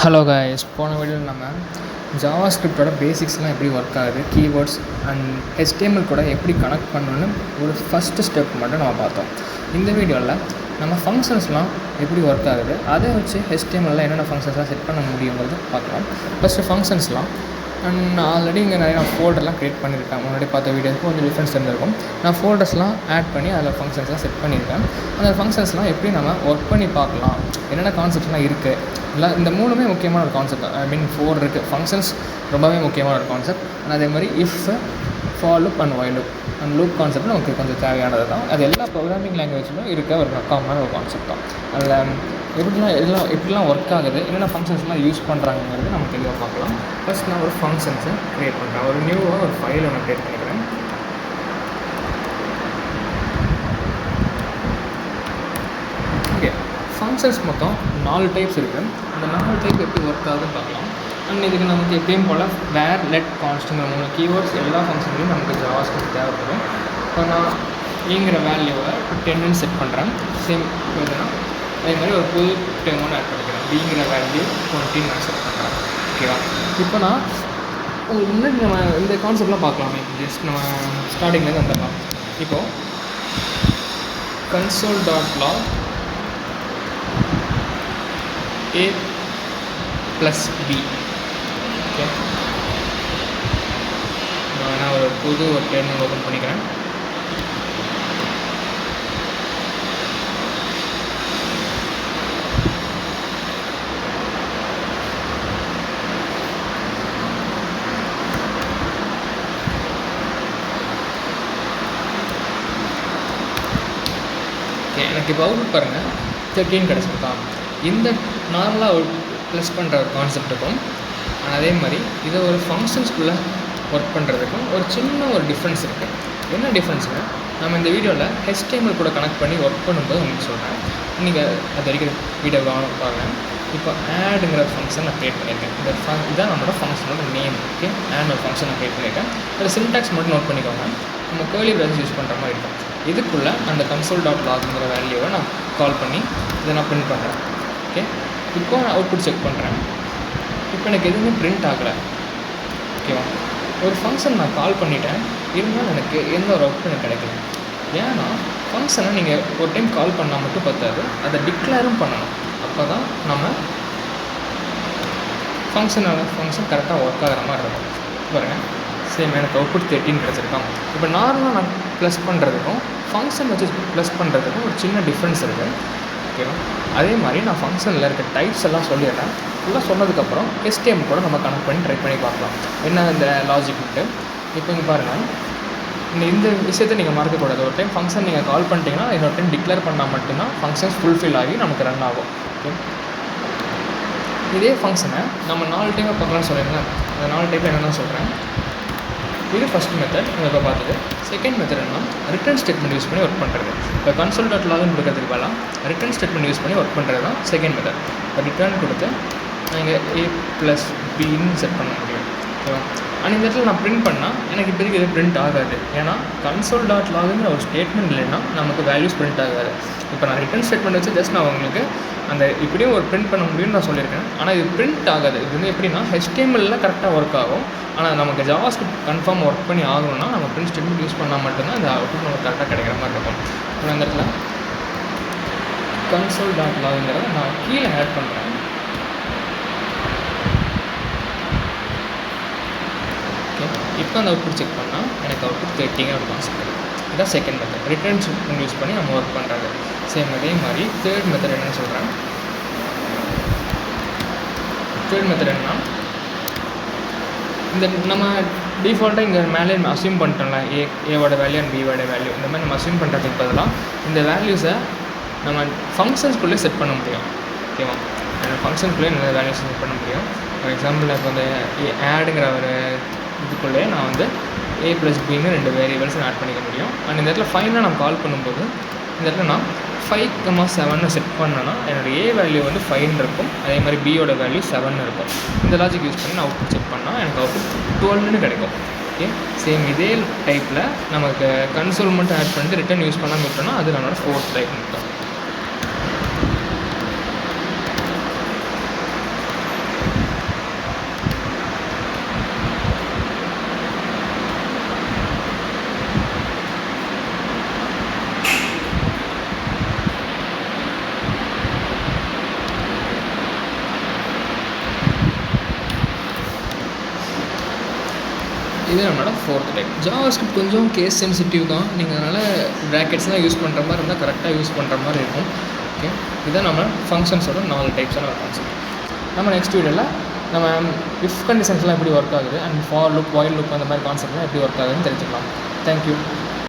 Hello guys, போன வீடியோவில் நம்ம ஜாவாஸ்கிரிப்டோட பேசிக்ஸ்லாம் எப்படி ஒர்க் ஆகுது, கீவேர்ட்ஸ் அண்ட் HTML கூட எப்படி கனெக்ட் பண்ணணுன்னு ஒரு ஃபஸ்ட்டு ஸ்டெப் மட்டும் நம்ம பார்த்தோம். இந்த வீடியோவில் நம்ம ஃபங்க்ஷன்ஸ்லாம் எப்படி ஒர்க் ஆகுது, அதை வச்சு HTMLல என்னென்ன ஃபங்க்ஷன்ஸ்லாம் செட் பண்ண முடியுங்கிறது பார்க்கலாம். ஃபஸ்ட்டு ஃபங்க்ஷன்ஸ்லாம் நான் ஆல்ரெடி இங்கே நிறைய ஃபோல்டர்லாம் க்ரியேட் பண்ணியிருக்கேன். முன்னாடி பார்த்த வீடியோஸ்க்கு கொஞ்சம் டிஃப்ரென்ஸ் இருந்திருக்கும். நான் ஃபோல்டர்ஸ்லாம் ஆட் பண்ணி அதில் ஃபங்க்ஷன்ஸ்லாம் செட் பண்ணியிருக்கேன். அந்த ஃபங்க்ஷன்ஸ்லாம் எப்படி நம்ம ஒர்க் பண்ணி பார்க்கலாம், என்னென்ன கான்செப்ட்ஸ்லாம் இருக்குது, இல்லை இந்த மூணுமே முக்கியமான ஒரு கான்செப்ட். 4 இருக்குது. ஃபங்க்ஷன்ஸ் ரொம்பவே முக்கியமான ஒரு கான்செப்ட். அதே மாதிரி if, for loop and while loop and loop concept நமக்கு கொஞ்சம் தேவையானது தான். அது எல்லா ப்ரோக்ராமிங் லாங்குவேஜிலும் இருக்க ஒரு காமனான ஒரு கான்செப்ட் தான். அதில் எப்படிலாம் ஒர்க் ஆகுது, என்னென்ன ஃபங்க்ஷன்ஸ்லாம் யூஸ் பண்ணுறாங்கிறது நம்ம தெளிவாக பார்க்கலாம். ஃபஸ்ட் நான் ஒரு ஃபங்க்ஷன்ஸை க்ரியேட் பண்ணுறேன். ஒரு நியூவாக ஒரு ஃபைலை நான் க்ரியேட் பண்ணிக்கிறேன். ஓகே, ஃபங்க்ஷன்ஸ் மொத்தம் 4 டைப்ஸ் இருக்குது. அந்த 4 டைப் எப்படி ஒர்க் ஆகுதுன்னு பார்க்கலாம். அண்ட் இதுக்கு நமக்கு எப்பயும் போல் வேர், லெட், கான்ஸ்ட்டுங்கிற 3 கீவேர்ட்ஸ் எல்லா ஃபங்க்ஷன்லையும் நமக்கு ஜாவாஸ்கிரிப்ட் தேவைப்படும். இப்போ நான் ங்கிற வேல்யூவை 10ன்னு செட் பண்ணுறேன். சேம் எதுனா அதே மாதிரி ஒரு புது டெர்ம் ஆட் பண்ணிக்கிறேன். பிங்கிற வேல்யூ 20 நான் செட் பண்ணுறேன். ஓகேவா? இப்போ நான் உங்களுக்கு முன்னாடி நம்ம இந்த கான்செப்ட்லாம் பார்க்கலாமே. ஜஸ்ட் நம்ம ஸ்டார்டிங்லேருந்து வந்துடலாம். இப்போது console.log a + b. ஓகே, நான் ஒரு புது ஒரு டெர்மினல் ஓப்பன் பண்ணிக்கிறேன். எனக்கு இப்போ அவுட் பாருங்கள் 13 கிடச்சிருக்கா. இந்த நார்மலாக ஒரு ப்ளஸ் பண்ணுற ஒரு கான்செப்ட்டுக்கும் அதே மாதிரி இதை ஒரு ஃபங்க்ஷன்ஸ்குள்ளே ஒர்க் பண்ணுறதுக்கும் ஒரு சின்ன ஒரு டிஃப்ரென்ஸ் இருக்குது. என்ன டிஃப்ரென்ஸ்னால், நம்ம இந்த வீடியோவில் HTML கூட கனெக்ட் பண்ணி ஒர்க் பண்ணும்போது உங்களுக்கு சொல்கிறேன். நீங்கள் அது வரைக்கும் வீடியோ பாருங்கள். இப்போ ஆடுங்கிற ஃபங்க்ஷன் நான் க்ரியேட் பண்ணியிருக்கேன். இதுதான் நம்மளோட ஃபங்க்ஷனோட நேம். ஓகே, ஆட் ஒரு ஃபங்க்ஷன் நான் க்ரியேட் பண்ணியிருக்கேன். அதில் சின்டாக்ஸ் மட்டும் நோட் பண்ணிக்கோங்க. நம்ம கேர்லி ப்ராக்கெட்ஸ் யூஸ் பண்ணுற மாதிரி இருக்கும். இதுக்குள்ளே அந்த console.logங்கிற வேல்யூவை நான் கால் பண்ணி இதை நான் பிரிண்ட் பண்ணுறேன். ஓகே, இப்போ நான் அவுட்புட் செக் பண்ணுறேன். இப்போ எனக்கு எதுவுமே பிரிண்ட் ஆகலை. ஓகேவா? ஒரு ஃபங்க்ஷன் நான் கால் பண்ணிட்டேன், இருந்தாலும் எனக்கு எந்த ஒரு அவுட்புட் எனக்கு கிடைக்கல. ஏன்னா ஃபங்க்ஷனை நீங்கள் ஒரு டைம் கால் பண்ணால் மட்டும் பத்தாது, அதை டிக்ளேரும் பண்ணணும். அப்போ தான் நம்ம ஃபங்க்ஷன் கரெக்டாக ஒர்க் ஆகிற மாதிரி இருக்கும். பாருங்கள், சேம் எனக்கு அவுட்புட் 13 கிடச்சிருக்கான். இப்போ நார்மலாக நான் ப்ளஸ் பண்ணுறதுக்கும் ஃபங்க்ஷன் வச்சு ப்ளஸ் பண்ணுறதுக்கும் ஒரு சின்ன டிஃப்ரென்ஸ் இருக்குது. ஓகேவா? அதே மாதிரி நான் ஃபங்க்ஷனில் இருக்க டைப்ஸ் எல்லாம் சொல்லிடுறேன். ஃபுல்லாக சொன்னதுக்கப்புறம் HTML கூட நம்ம கனெக்ட் பண்ணி ட்ரை பண்ணி பார்க்கலாம் என்ன இந்த லாஜிக்ட்டு. இப்போ இங்கே பாருங்கள், இந்த விஷயத்தை நீங்கள் மறக்கக்கூடாது. ஒரு டைம் ஃபங்க்ஷன் நீங்கள் கால் பண்ணிட்டீங்கன்னா இன்னொரு டைம் டிக்ளேர் பண்ணால் மட்டும்தான் ஃபங்க்ஷன்ஸ் ஃபுல்ஃபில் ஆகி நமக்கு ரன் ஆகும். ஓகே, இதே ஃபங்க்ஷனை நம்ம 4 டைமாக பார்க்கலாம்னு சொல்லியிருந்தேன். அந்த 4 டைப்பில் என்னென்னு சொல்கிறேன். இது ஃபஸ்ட் மெத்தட் நம்ம இப்போ பார்த்துட்டு. செகண்ட் மெத்தட் என்ன, ரிட்டர்ன் ஸ்டேட்மெண்ட் யூஸ் பண்ணி ஒர்க் பண்ணுறது. இப்போ console.logன்னு கொடுக்கறதுக்கு பதிலாக ரிட்டர்ன் ஸ்டேட்மெண்ட் யூஸ் பண்ணி ஒர்க் பண்ணுறது தான் செகண்ட் மெத்தட். இப்போ ரிட்டர்ன் கொடுத்து நீங்கள் a + bன்னு செட் பண்ண முடியும். ஓகேவா? ஆனால் இந்த இடத்துல நான் பிரிண்ட் பண்ணால் எனக்கு இப்போதைக்கு இது பிரிண்ட் ஆகாது. ஏன்னா console.logங்கிற ஒரு ஸ்டேட்மெண்ட் இல்லைன்னா நமக்கு வேல்யூஸ் பிரிண்ட் ஆகாது. இப்போ நான் ரிட்டர்ன் ஸ்டேட்மெண்ட் வச்சு ஜஸ்ட் நான் உங்களுக்கு அந்த இப்படியும் ஒரு பிரிண்ட் பண்ண முடியும்னு நான் சொல்லியிருக்கேன். ஆனால் இது பிரிண்ட் ஆகாது. இது வந்து எப்படின்னா HTMLல கரெக்டாக ஒர்க் ஆகும். ஆனால் நமக்கு ஜாவாஸ்கிரிப்ட் கன்ஃபார்ம் ஒர்க் பண்ணி ஆகணும்னா நம்ம பிரிண்ட் ஸ்டேட்மெண்ட் யூஸ் பண்ணால் மட்டும்தான் இந்த அவுட்புட் நமக்கு கரெக்டாக கிடைக்கிற மாதிரி இருக்கும். இப்போ அந்த இடத்துல console.logங்கிறத நான் கீழே ஆட் பண்ணுறேன். ஓகே, இப்போ அந்த அவுட்புட் செக் பண்ணால் எனக்கு அவுட்புட் 13 ஒரு கான்செப்ட் இருக்குது. இதுதான் second method, return statement use பண்ணி நம்ம ஒர்க் பண்ணுறது. சேம் அதே மாதிரி தேர்ட் மெத்தட் என்னென்னு சொல்கிறேன். தேர்ட் மெத்தட் என்னன்னா, இந்த நம்ம டிஃபால்ட்டாக இங்கே மேலே அஸ்யூம் பண்ணிட்டோம்ல, ஏவோட வேல்யூ அண்ட் பியோட வேல்யூ, இந்த மாதிரி நம்ம அஸ்யூம் பண்ணுறதுக்கு பதிலாக இந்த வேல்யூஸை நம்ம ஃபங்க்ஷன்ஸ்குள்ளே செட் பண்ண முடியும். ஓகேவா? ஃபங்க்ஷன்ஸ்குள்ளே நிறைய வேல்யூஸ் செட் பண்ண முடியும். ஃபார் எக்ஸாம்பிள் இப்போ இந்த ஆடுங்கிற ஒரு இதுக்குள்ளே நான் வந்து a + bன்னு 2 வேரியபிள்ஸ் ஆட் பண்ணிக்க முடியும். அண்ட் இந்த இடத்துல ஃபைனாக நான் கால் பண்ணும்போது இந்த இடத்துல நான் 5,7 செட் பண்ணேன்னா என்னோடய a வேல்யூ வந்து 5 இருக்கும். அதே மாதிரி பியோட வேல்யூ 7 இருக்கும். இந்த லாஜிக் யூஸ் பண்ணி நான் அவுட்புட் செக் பண்ணால் எனக்கு அவுட்புட் 12ன்னு கிடைக்கும். ஓகே, சேம் இதே டைப்பில் நமக்கு கன்சோல் மட்டும் ஆட் பண்ணிட்டு ரிட்டர்ன் யூஸ் பண்ணாமல் விட்டோம்னா அது நம்மளோட 4th டைப் மட்டும். இது நம்மளோட ஃபோர்த் டைப். ஜாவாஸ்கிரிப்ட் கொஞ்சம் கேஸ் சென்சிட்டிவ் தான். நீங்கள் அதனால் ப்ராக்கெட்ஸ்லாம் யூஸ் பண்ணுற மாதிரி இருந்தால் கரெக்டாக யூஸ் பண்ணுற மாதிரி இருக்கும். ஓகே, இதுதான் நம்ம ஃபங்க்ஷன்ஸோட 4 டைப்ஸான ஒரு கான்செப்ட். நம்ம நெக்ஸ்ட் வீடியோவில் நம்ம இஃப் கண்டிஷன்ஸ்லாம் எப்படி ஒர்க் ஆகுது and for look, while look அந்த மாதிரி கான்செப்ட்லாம் எப்படி ஒர்க் ஆகுதுன்னு தெரிஞ்சுக்கலாம். தேங்க்யூ.